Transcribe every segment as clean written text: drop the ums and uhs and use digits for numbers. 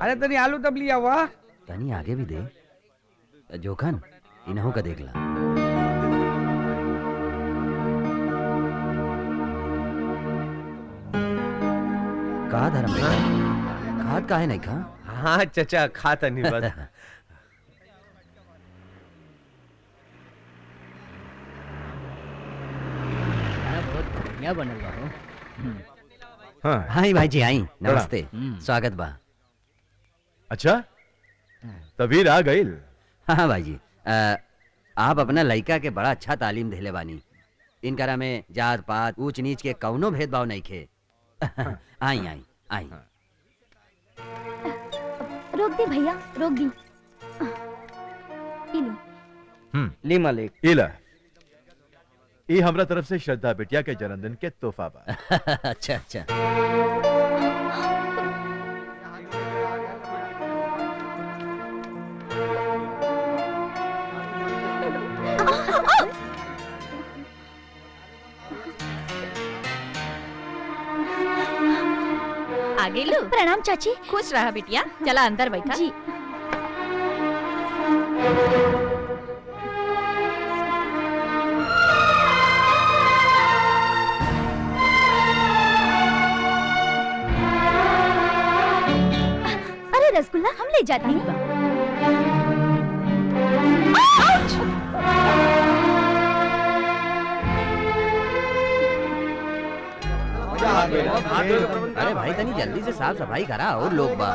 अरे तनी आलू तब लिया हुआ तनी आगे भी दे जोखन इन्हों का देख ला। कहा धर्म खाद का है नहीं खा? हाँ चचा खाता नहीं बस। बहुत बढ़िया बनल बा हो। हाँ हाँ भाई जी आई नमस्ते स्वागत बा। अच्छा तबीर आ गई। हाँ भाई जी आप अपना लड़का के बड़ा अच्छा तालीम देले बानी। इनकरा में जात पात ऊंच नीच के कौनो भेदभाव नहीं खे। आई आई आई रोक दी भैया रोक दी। ली मालिक इला ये हमरा तरफ से श्रद्धा बिटिया के जन्मदिन के तोहफा बा। अच्छा अच्छा आगे लो। प्रणाम चाची। खुश रहा बिटिया, चला अंदर बैठा। जी अरे रसगुल्ला हम ले जाते हैं। अरे भाई तनी जल्दी से साफ सफाई करा और लोग बा।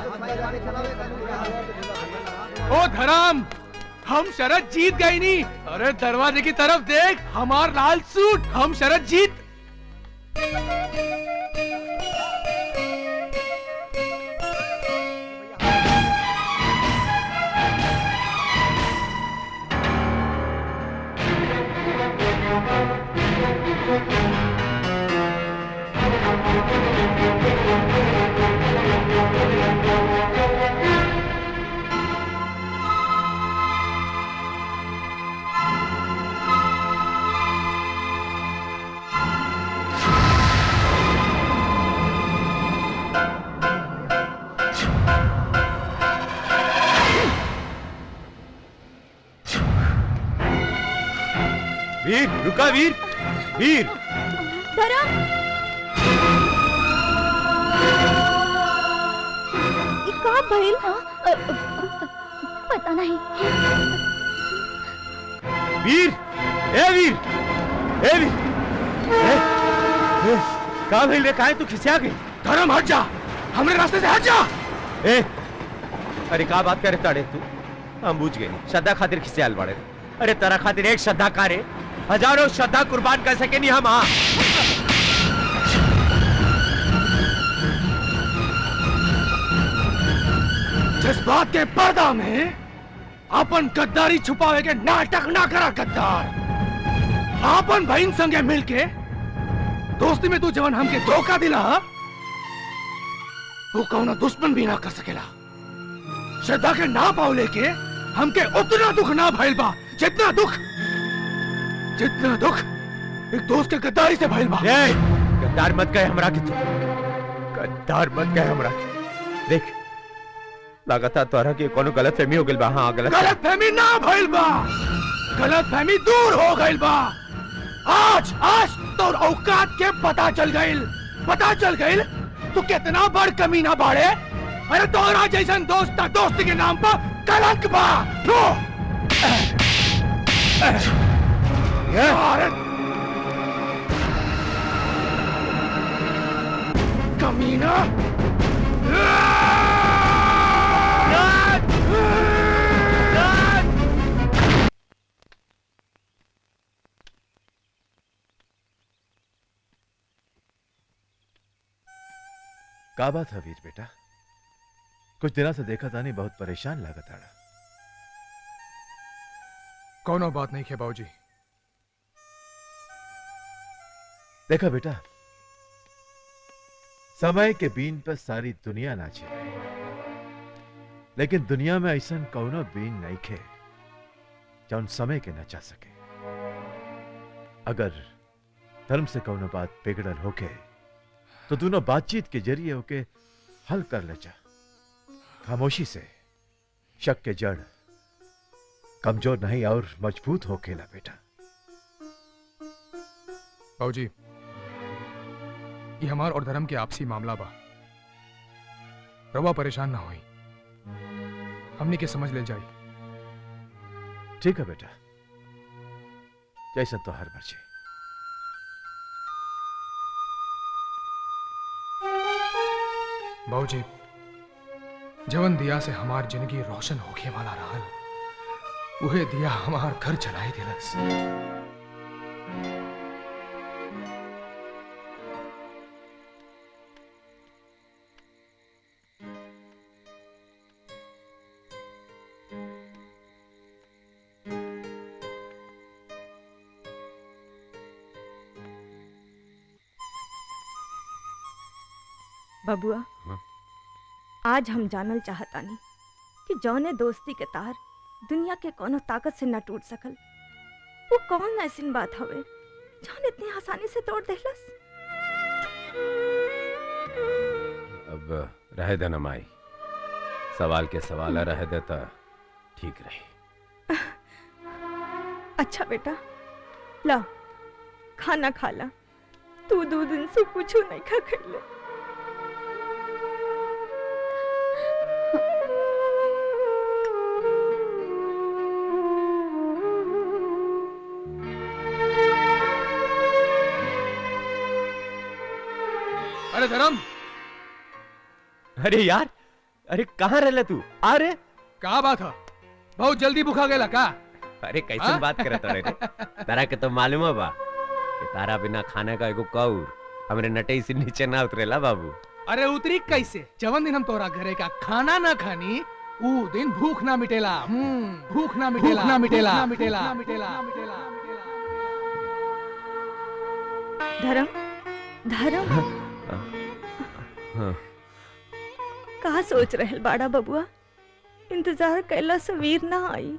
ओ धर्म हम शरद जीत गई नहीं। अरे दरवाजे की तरफ देख हमार लाल सूट हम शरद जीत। वीर रुका वीर वीर धर्म का भइल? पता नहीं। वीर ए वीर ए वीर का भइल रे? काहे तू खिसिया गई? धर्म हट जा हमरे रास्ते से हट जा। ए अरे का बात करे ताड़े तू? हम बुझ गए श्रद्धा खातिर खिसियाल बाड़े। अरे तेरा खातिर एक श्रद्धा कारे हजारों श्रद्धा कुर्बान कर सके नहीं हम। जज्बात के पर्दा में अपन गद्दारी छुपावे के नाटक ना करा गद्दार। आपन बहन संगे मिलके दोस्ती में तू जवन हमके धोखा दिला वो कौना दुश्मन भी ना कर सकेला। श्रद्धा के ना पाव लेके हमके उतना दुख ना भइल बा जितना दुख एक दोस्त के गद्दारी से भइल बा। गद्दार मत कहे हमरा के तू, गद्दार मत कहे हमरा के। देख लगातार तोरा के कोनो गलतफहमी हो गइल बा। हां गलतफहमी ना भइल बा, गलतफहमी दूर हो गइल बा। आज तोर औकात के पता चल गइल तू कितना बड़ कमीना बाड़े। अरे तोरा जैसन दोस्ती के नाम पर कलंक बा। कमीना का बात है वीर बेटा? कुछ दिनों से देखा था नहीं बहुत परेशान लागत आड़ा। कौनो बात नहीं है बाबूजी। देखा बेटा समय के बीन पर सारी दुनिया नाचे, लेकिन दुनिया में ऐसा कौनो बीन नहीं खे जौन समय के नचा सके। अगर धर्म से कौनो बात बिगड़ल होके तो दोनों बातचीत के जरिए होके हल कर ले जा खामोशी से। शक के जड़ कमजोर नहीं और मजबूत हो खेला बेटा। बाबूजी, ये हमार और धर्म के आपसी मामला बा। रवा परेशान ना होई, हमनी के समझ ले जाई। ठीक है बेटा, जैसा तो हर मर्जी। बाबूजी, जवन दिया से हमार जिंदगी रोशन होके वाला रहल, उहे दिया हमार घर जलाई दिलस। बबुआ, आज हम जानल चाहतानी कि जौने दोस्ती के तार दुनिया के कोनो ताकत से न टूट सकल, वो कौन ऐसी बात हवे जौन इतनी आसानी से तोड़ देलस। अब रह देना माई, सवाल के सवाल रह देता ठीक रही। अच्छा बेटा, ला खाना खा ला, तू 2 दिन से कुछ नहीं खा खैले। अरे धर्म, अरे यार, अरे कहाँ रहला तू? अरे का बात है? बहुत जल्दी भूखा गेला का? अरे कैसे बात करत रे? तारा के तो मालूम है बा कि तारा बिना खाने का एगो कौर हमरे नटई से नीचे ना उतरेला बाबू। अरे उतरी कैसे? जवन दिन हम तोरा घरे का खाना ना खानी, ऊ दिन भूख ना मिटेला। भूख ना मिटेला, ना मिटेला, ना मिटेला, ना मिटेला, ना मिटेला। धर्म, धर्म, कहा सोच रहल बाड़ा बबुआ? इंतजार कैला से वीर ना आई।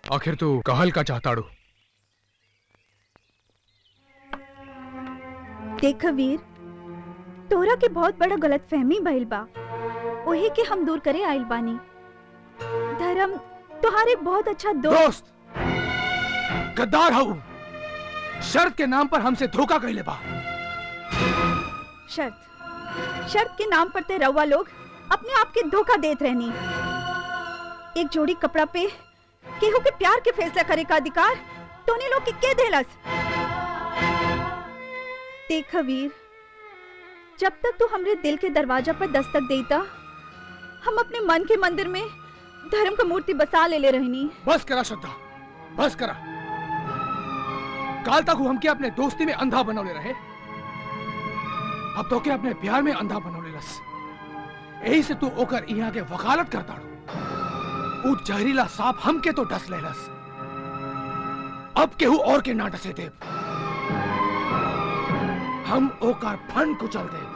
आखिर तू कहल का चाहताड़ू? देख वीर, तोरा के बहुत बड़ा गलतफहमी भइल बा, ओही के हम दूर करे आइल बानी। धर्म तोहार एक बहुत अच्छा दोस्त गद्दार हूँ, शर्त के नाम पर हमसे धोखा कइले बा। शर्त के नाम पर ते रउआ लोग अपने आप के धोखा देत रहनी। एक जोड़ी कपड़ा पे केहू के प्यार के फैसला करे का अधिकार तोने लोग के देलस। देख वीर, जब तक तू हमरे दिल के दरवाजा पर दस्तक देता, हम अपने मन के मंदिर में धर्म का मूर्ति बसा ले रहनी। बस करा श्रद्धा, बस करा। काल तक हमके अपने दोस्ती में अंधा बनौले रहे, अब तो के अपने प्यार में अंधा बनौले लस। यही से तू ओकर यहाँ के वकालत करता रो। ऊ जहरीला सांप हमके तो डस लेलस, अब केहू और के ना डसे देव। हम ओकर फन कुचल देव,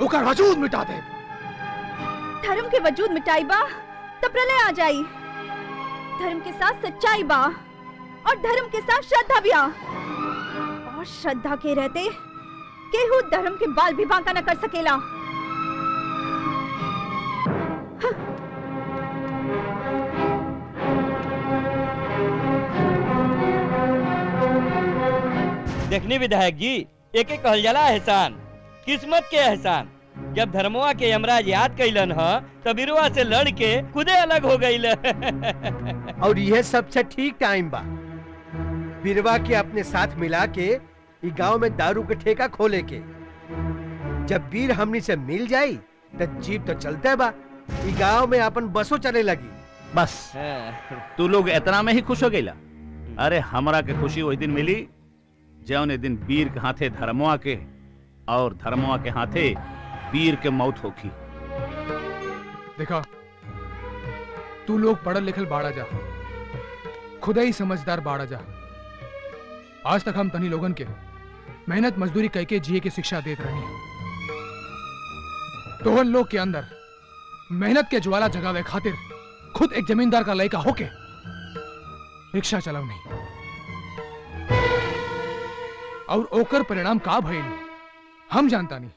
ओकर वजूद मिटा देव। धर्म के वजूद मिटाई बा तब प्रलय आ जाई। धर्म के साथ सच्चाई बा और धर्म के साथ श्रद्धा भी आ, और श्रद्धा के रहते केहू धर्म के बाल भी बांका न कर सकेला। देखनी विधायक जी, एक एक कहल जाला एहसान, किस्मत के एहसान। जब धर्मवा के यमराज याद कैलन ह, तब बिरुआ से लड़ के खुदे अलग हो गईल। और यह सबसे ठीक टाइम बा बिरवा के अपने साथ मिला के ई गांव में दारू के ठेका खोले के। जब वीर हमनी से मिल जाई तो जीप तो चलते बा, ई गांव में अपन बसों चले लगी। बस तू लोग इतना में ही खुश हो गईला? अरे हमरा के खुशी वही दिन मिली जौन दिन वीर के हाथे धर्मवा के और धर्मवा के हाथे वीर के मौत होखी। देखा, तू लोग पढ़ल लिखल बाड़ा जा, खुदा ही समझदार बाड़ा जा। आज तक हम तनी लोगन के मेहनत मजदूरी करके जिए की शिक्षा देते रहनी है। तोहन लोग के अंदर मेहनत के ज्वाला जगावे खातिर खुद एक जमींदार का लड़का होके रिक्शा चलाव नहीं और ओकर परिणाम का भइल हम जानता नहीं।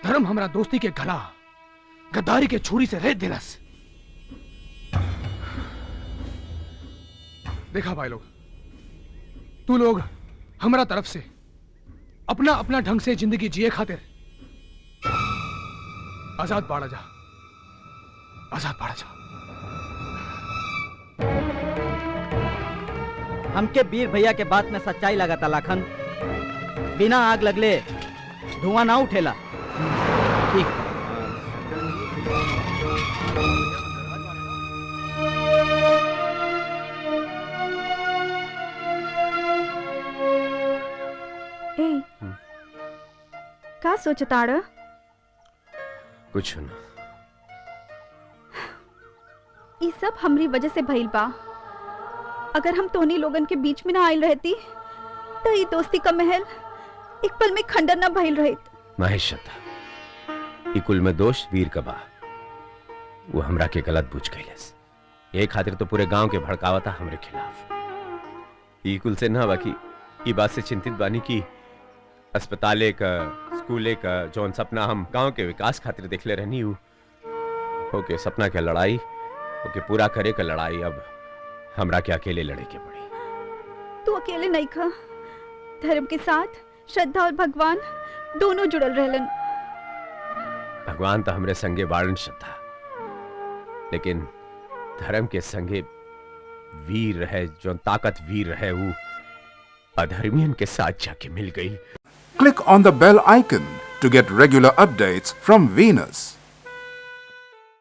धर्म हमरा दोस्ती के गला गद्दारी के छुरी से रेत दिलस। देखा भाई लोग, तू लोग हमरा तरफ से अपना अपना ढंग से जिंदगी जिए खातिर आजाद बाड़ा जा, आजाद बाड़ा जा। हमके वीर भैया के बात में सच्चाई लगाता लाखन। बिना आग लगले धुआं ना उठेला। ठीक। ए का सोचताड़? कुछ ना। ई सब हमरी वजह से भइल बा। अगर हम तोहनी लोगन के बीच में ना आइल रहती तो ई दोस्ती का महल एक पल में खंडर ना भइल रहित। महेश श्रद्धा, ई कुल में दोष वीर का बा। वो हमरा के गलत बुझ गईलस। ये खातिर तो पूरे गांव के भड़कावता हमरे खिलाफ। ई कुल से ना बाकी ई बात से चिंतित बानी की अस्पताले का स्कूले का जौन सपना हम गांव के विकास खातिर देखले रहनी हूँ ओके सपना के लड़ाई ओके पूरा करे का लड़ाई अब हमरा के अकेले लड़े के पड़ी। तू अकेले नहीं खा, धर्म के साथ श्रद्धा और भगवान दोनों जुड़ल रहलन। भगवान तो हमरे संगे बाड़न श्रद्धा, लेकिन धर्म के संगे वीर रहे जो ताकत वीर रहे वो अधर्मियन के साथ जाके मिल गई। Click on the bell icon to get regular updates from Venus.